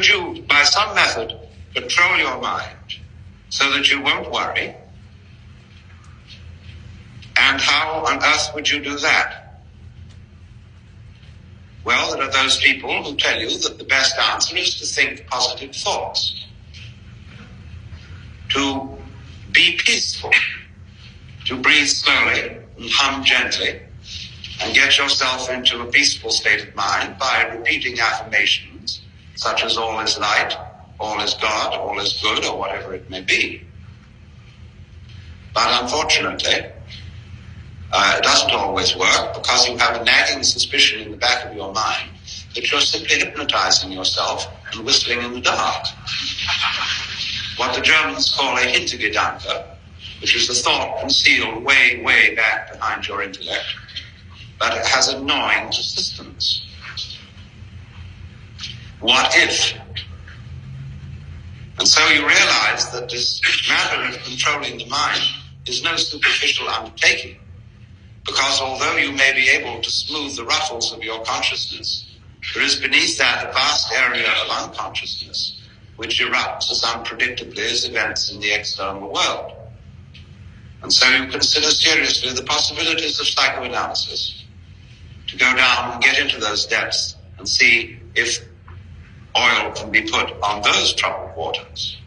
Could you, by some method, control your mind so that you won't worry? And how on earth would you do that? Well, there are those people who tell you that the best answer is to think positive thoughts, to be peaceful, to breathe slowly and hum gently, and get yourself into a peaceful state of mind by repeating affirmations such as all is light, all is God, all is good, or whatever it may be. But unfortunately, it doesn't always work, because you have a nagging suspicion in the back of your mind that you're simply hypnotizing yourself and whistling in the dark. What the Germans call a Hintergedanke, which is a thought concealed way, way back behind your intellect, but it has a gnawing persistence. What if? And so you realize that this matter of controlling the mind is no superficial undertaking, because although you may be able to smooth the ruffles of your consciousness, there is beneath that a vast area of unconsciousness which erupts as unpredictably as events in the external world. And so you consider seriously the possibilities of psychoanalysis, to go down and get into those depths and see if oil can be put on those troubled waters.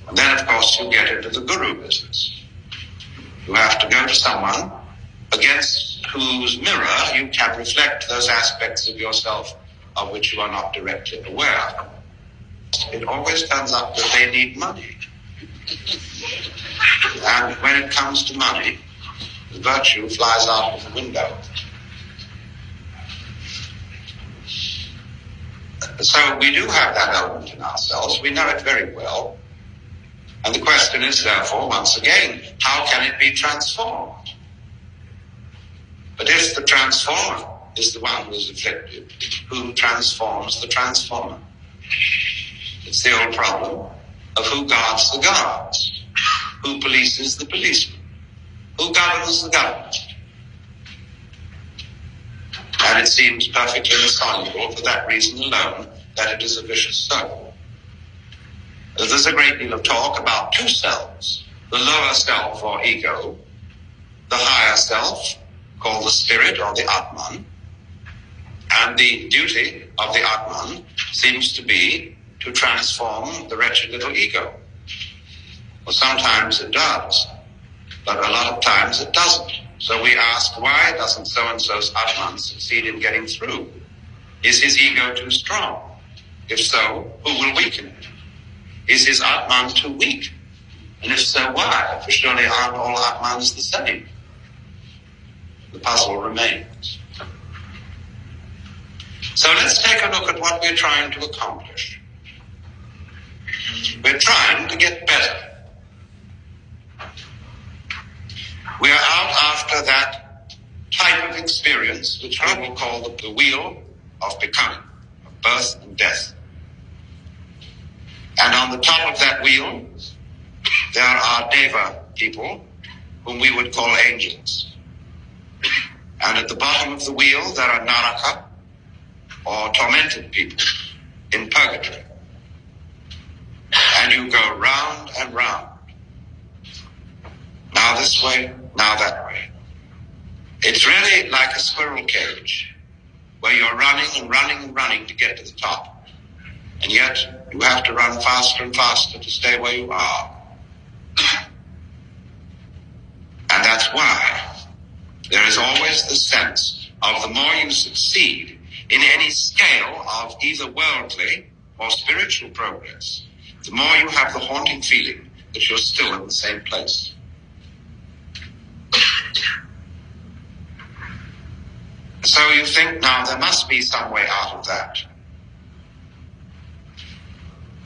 And then, of course, you get into the guru business. You have to go to someone against whose mirror you can reflect those aspects of yourself of which you are not directly aware. It always turns up that they need money. And when it comes to money, the virtue flies out of the window. So we do have that element in ourselves. We know it very well. And the question is, therefore, once again, how can it be transformed? But if the transformer is the one who is afflicted, who transforms the transformer? It's the old problem of who guards the guards, who polices the policeman, who governs the government. And it seems perfectly insoluble for that reason alone that it is a vicious circle. There's a great deal of talk about two selves, the lower self or ego, the higher self called the spirit or the Atman, and the duty of the Atman seems to be to transform the wretched little ego. Well, sometimes it does, but a lot of times it doesn't. So we ask, why doesn't so-and-so's Atman succeed in getting through? Is his ego too strong? If so, who will weaken it? Is his Atman too weak? And if so, why? For surely aren't all Atmans the same? The puzzle remains. So let's take a look at what we're trying to accomplish. We're trying to get better. We are out after that type of experience which I will call the wheel of becoming, of birth and death. And on the top of that wheel, there are Deva people, whom we would call angels. And at the bottom of the wheel, there are Naraka, or tormented people, in purgatory. And you go round and round. Now this way, now that way. It's really like a squirrel cage, where you're running and running and running to get to the top. And yet, you have to run faster and faster to stay where you are. And that's why there is always the sense of the more you succeed in any scale of either worldly or spiritual progress, the more you have the haunting feeling that you're still in the same place. So you think, now there must be some way out of that.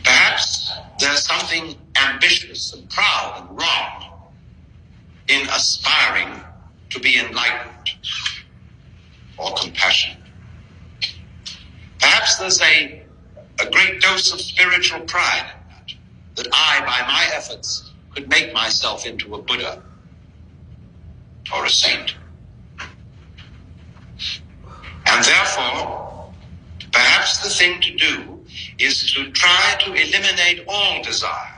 Perhaps there's something ambitious and proud and wrong in aspiring to be enlightened or compassionate. Perhaps there's a great dose of spiritual pride in that I, by my efforts, could make myself into a Buddha or a saint. And therefore, perhaps the thing to do is to try to eliminate all desire